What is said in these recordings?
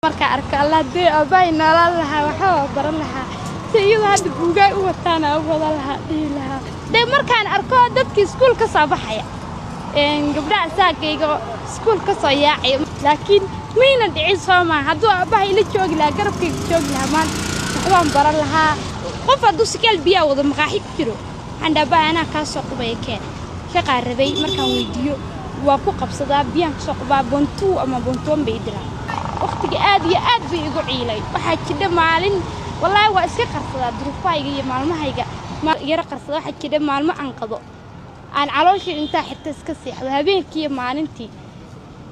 marka arka Allah dee abay nolol lahaa waxa baran lahaa sidii hadda buugay u wataan oo wada lahaa diilaha dee markaan arko dadkii iskuul ka soo baxaya gabdhaha saakayga iskuul ka soo yaacay laakiin mayna dhicin Soomaa hadduu abay la joogi lahaa garabkayga joogi lahaa maan waxaan baran lahaa qof hadduu sikeel biyo wada maqaaxi ku jiro handaba ana ka soo qubayeen shaqa rabay markaan weydiyo waa ku qabsadaa biyaan soo qubaa bontu ama bontoon bay diraa waqtiga aad iyo aad bay igu ciilay waxa jidha maalin wallahi waa iska qarsadaa duruufayga iyo maalmahayga yara qarsada waxa jidha maalmo aan qado aan calooshii inta xitaa iska seexdo habeenkii maalintii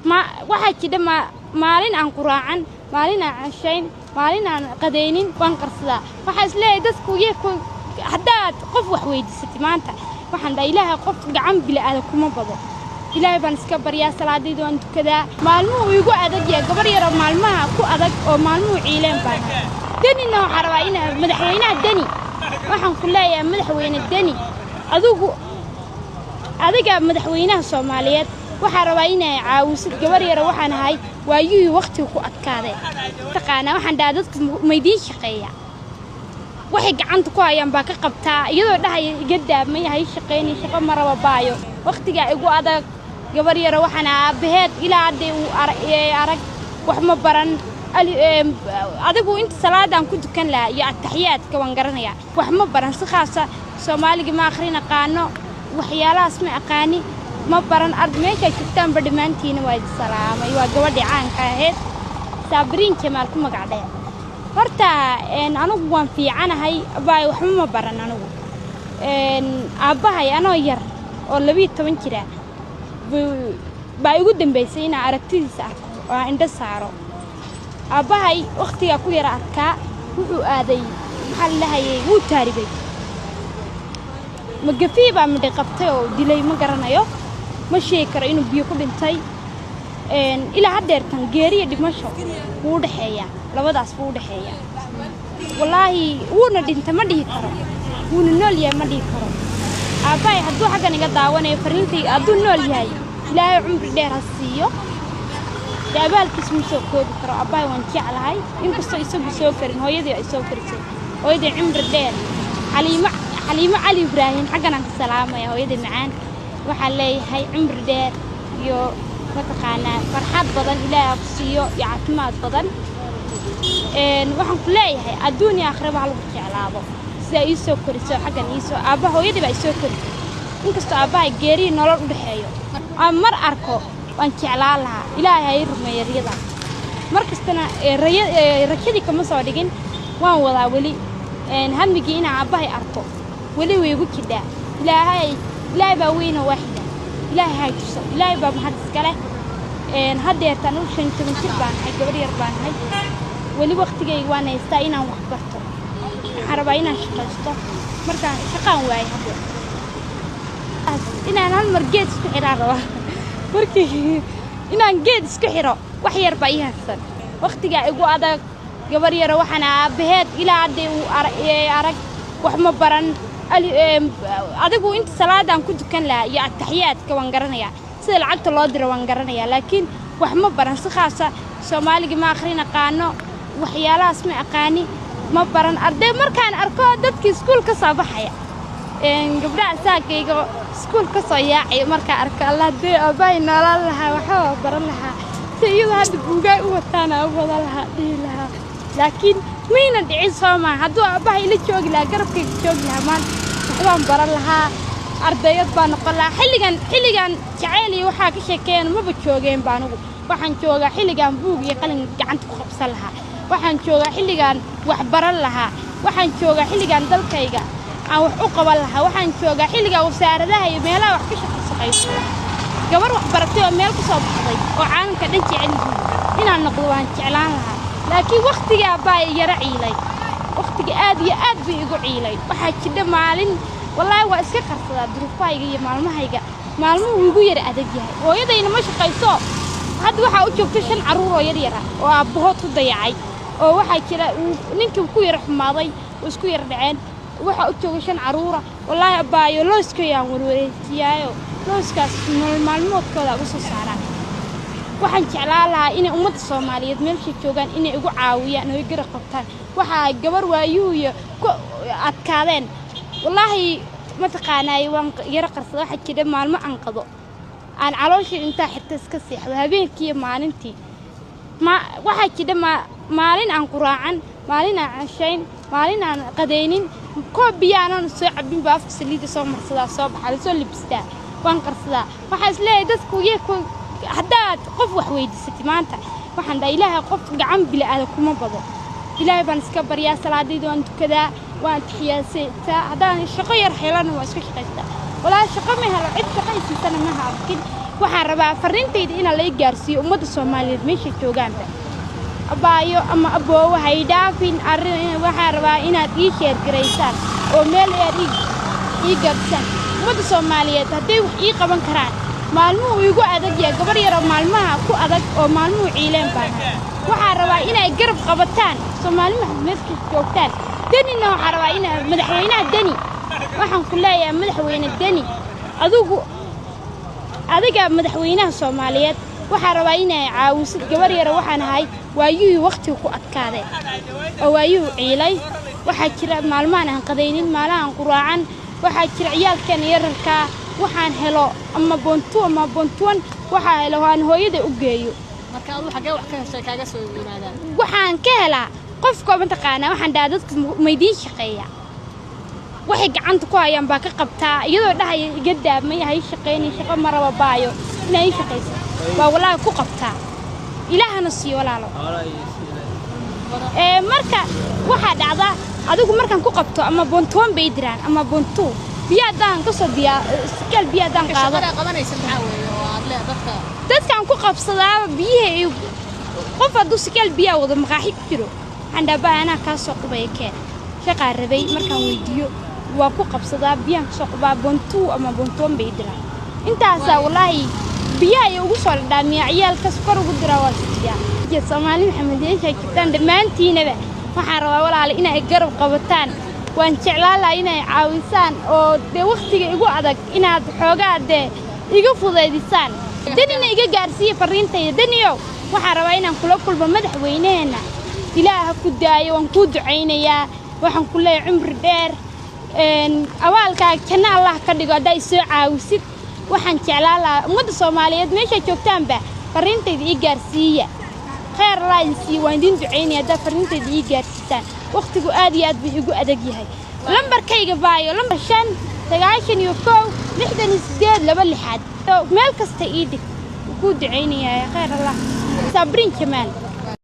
ma waxa jidha maalin aan quraacan maalin aan cashayn maalin aan qadaynin waan qarsadaa waxa isleeyahay dadku yeeko haddaad qof wax weydiisatay maanta waxaan dhahay ilaahay qof gacan bilaadan kuma bado ilaahay baan iska baryaa salaadayda waan tukadaa maalmuhu igu adag yahay gabar yar oo maalmaha ku adag oo maalmuhu ciileen baan danina waxa rabaa in madaxweynaha dani waxaan ku leeyahay madaxweyne dani adiga madaxweynaha Soomaaliyeed waxa rabaa inay caawisid gabar yar waxaan ahay waayuu waqti ku adkaaday taqaana waxaan dhahay dadku maydiin shaqeeya waxay gacanta ku hayaan baa ka qabtaa iyadoo dhahay iga daamay hay shaqeynay shaqo maraba baayo waqtiga igu adag gabar yar waxaan aabaheed ilaa hadii uu arag wax ma baran adigu inta salaadan ku dukan lahaa iyo taxiyaadka waan garanaya wax ma baran si khaasa Soomaaliga ma akhriina qaano waxyaalahaas ma aqaani ma baran meesha joogtaan badhamaantiina waa salaamay waa gabadhii caanka ahayd Sabriin Jamaal ku magacdeen horta anigu waan fiicanahay abay wax ma baran anigu aabahay anoo yar oo 12 jira baa igu dambeysay in aragtidiisa arko oo indha saaro aabahay waqtiga ku yara arkaa wuxuu aaday maxal lahayay wuu taaribay magafi baa midhay qabtay oo dilay ma garanayo ma sheegi karo inuu biyo ku dhintay ilaa hadeertan geeriyo dhimasho wuu dhaxeeya labadaas wuu dhaxeeya wallahi wuuna dhintay ma dhihi karo wuuna nool yahay ma dhihi karo aabay hadduu xagan iga daawanayo fariintay hadduu nool yahay ilaahay cumri dheer ha siiyo daabaalkiis ma soo koobi karo aabay waan jeclahay inkastoo isagu soo karin hooyadii ay soo karisay hooyadii cumri dheer Xaliimo Ali Ibrahim xagan aan salaamay hooyadii macaan waxaan leeyahay cumri dheer iyo mataqaana farxad badan ilaahay ku siiyo iyo caafimaad badan waxaan ku leeyahay adduun iyo aakhiraba hal ku jeclaado sida ay soo koriso xagan isoo aaba hooyadii baa soo korisay inkastoo aabahay geeri nolol u dhaxeeyo aan mar arko waan jeclaan lahaa ilaahay ay rumeeyada markastana rajadii kama soo dhigin waan wadaa wali hamigii in aabahay arko wali way ugu jidaa ilaahay baa weyn oo waaxida ilaahay tuso ilaahay baa mahad iska leh hadeertan u 15 jir baan ahay gabar yar baan ahay wali waqtigayga waan haystaa inaan wax barto waxaan rabaa inaan shaqaysto markaan shaqaan waay hadda inaan hal mar geed isku xiraan rabaa markii inaan geed isku xiro wax yar baa ii haysan waqtiga igu adag gabar yar waxaan aabaheed ilaa hadii uu arag wax ma baran adigu inta salaadan ku dukan lahaa iyo taxiyaadka waan garanaya sida lacagta loo diro waan garanaya laakiin wax ma baran si khaasa Soomaaliga ma akhriina qaano waxyaalahaas ma aqaani ma baran arday markaan arko dadkii iskuul ka soo baxaya gabdhaha saakayga iskuul ka soo yaacay marka arka Allah dee abay nolol lahaa waxa baran lahaa sidii hadda buugay u wataan oo wada lahaa diilaha laakiin mayna dhicin Soomaa hadduu abay la joogi lahaa garabkayga joogi lahaa maan waxaan baran lahaa ardayad baan noqon lahaa xilligan jacayl iyo waxa ka sheekeen maba joogeen baan ugu waxaan joogaa xilligan buug iyo qalin gacanta ku qabsan lahaa waxaan joogaa xilligan wax baran lahaa waxaan joogaa xilligan dalkayga aan wax u qaban lahaa waxaan joogaa xilliga wasaaradaha iyo meelaha wax ka shaqaysto gabar wax baratay oo meel ku soo baxday oo caalamka dhan jecel inaan noqdo waan jeclaan lahaa laakiin waqtiga baa yara ciilay waqtiga aad iyo aad bay igu ciilay waxa jidha maalin wallahi waa iska qarsadaa duruufayga iyo maalmahayga maalmuhu igu yara adag yahay hooyadayna ma shaqayso hadda waxa u joogto 5 caruur oo yar ah oo aabahood ku dayacay oo waxa jira ninkii ku yara xumaaday oo isku yar dhaceen waxa u jooga 5 caruur wallahi abaayo looskayaan warwareejiyaayo looskaas maalmoodkooda ugu soo saaraan waxaan jeclaan lahaa inay ummadda Soomaaliyeed meesha joogaan inay igu caawiyaan oo garab qabtaan waxa gabar waayuu iyo adkaadeen wallahi ma taqaanay waan yara qarsada waxa jira maalmo aan qado aan caloosha inta xitaa iska seexdo habeenkii maalintii ma waxa jira maalin aan quraacan maalin aan cashayn maalin aan qadaynin koob biyaanan soo cabin baafka saliida soo marsada soo baxay soo libstaa waan qarsadaa waxa isleeyahay dadku iyagu haddaad qof wax weydiisatay maanta waxaan dhahay ilaahay qof gacan bilaa kuma bado ilaahay baan iska baryaa salaadayda waan tukadaa waan taxiyaasaa haddaan shaqo yar helana waan iska shaqaystaa walaa shaqo ma helo cid shaqaysiisana ma arkin waxaan rabaa fariintayda in la gaarsiiyo ummadda Soomaaliyeed meesha joogaanba abaayo ama aboow hay dhaafin arrin waxaan rabaa inaad ii sheer gareysaan oo meel ii gaarsan ummadda Soomaaliyeed haddii wax ii qaban karaan maalmuhu igu adag yahay gabar yar oo maalmaha ku adag oo maalmuhu ciileen baan waxaan rabaa inay garab qabataan Soomaaliyeed meesha joogtaan danina waxaan rabaa in madaxweynaha dani waxaan ku leeyahay madaxweyne dani adiga madaxweynaha Soomaaliyeed waxaan rabaa inay caawisid gabar yar waxaan ahay waayuu waqti ku adkaaday oo waayuu ciilay waxa jira maalmahan aan qadaynin maalmahan quraacan waxa jira ciyaalkan yararka waxaan helo ama bontuwan waxa helo aan hooyada u geeyo marka aad xagee wax ka heshay kaaga soo yimaadaan waxaan ka helaa qofka ma taqaana waxaan dadka maydiin shaqeeya waxay gacanta ku hayaan baa ka qabtaa iyadoo dhahay iga daamay hay shaqeynay shaqo maraba baayo inay shaqeyso waa walaa ku qabtaa ilaahana sii walaalo marka waxa dhacda adigu markaan ku qabto ama bontoon bay diraan ama bontu biyadaan ka soo iskal biyadaan qaado qabanaysa maxaa weeye oo aad leedahay dadkan ku qabsadaa biyaha qof hadduu iskal biya wada maqaaxi ku jiro handaba ana ka soo qubay keen shaqa rabay markaan weydiyo waa ku qabsadaa biyaha ka soo qubaa bontu ama bontoon bay diraan intaas wallahi biyaha ugu soo dhaamiya ciyaalka sokor ugu diraa waa siyaa Soomaali Maxamed yeeshay kitan dhamaantiinaba waxaan rabaa walaal inay garab qabataan waan jeclaan lahaa inay caawisaan oo de waqtiga igu adag inaad xoogaa de iga fudeydisaan danina iga gaarsiiyo fariintayda daniyo waxaan rabaa inaan kula kulmo madaxweynaheena ilaaha ku daayo waan ku duceynayaa waxaan ku leeyahay cumri dheer awaalka janna Allah ka dhigo haday soo caawisid waxaan jeclaan lahaa ummadda Soomaaliyeed meesha joogtaanba fariintayda ii gaarsiiya خير الله ينسي وين دعيني هذا فرنتي دي جارتان وقتكو آدي بيجو أدقيها لمبر كي جفايو لمبر شن تجايشن يوكو نحدا نسداد لبل حد مالك استعيدك وكود عيني يا خير الله صابرين كمان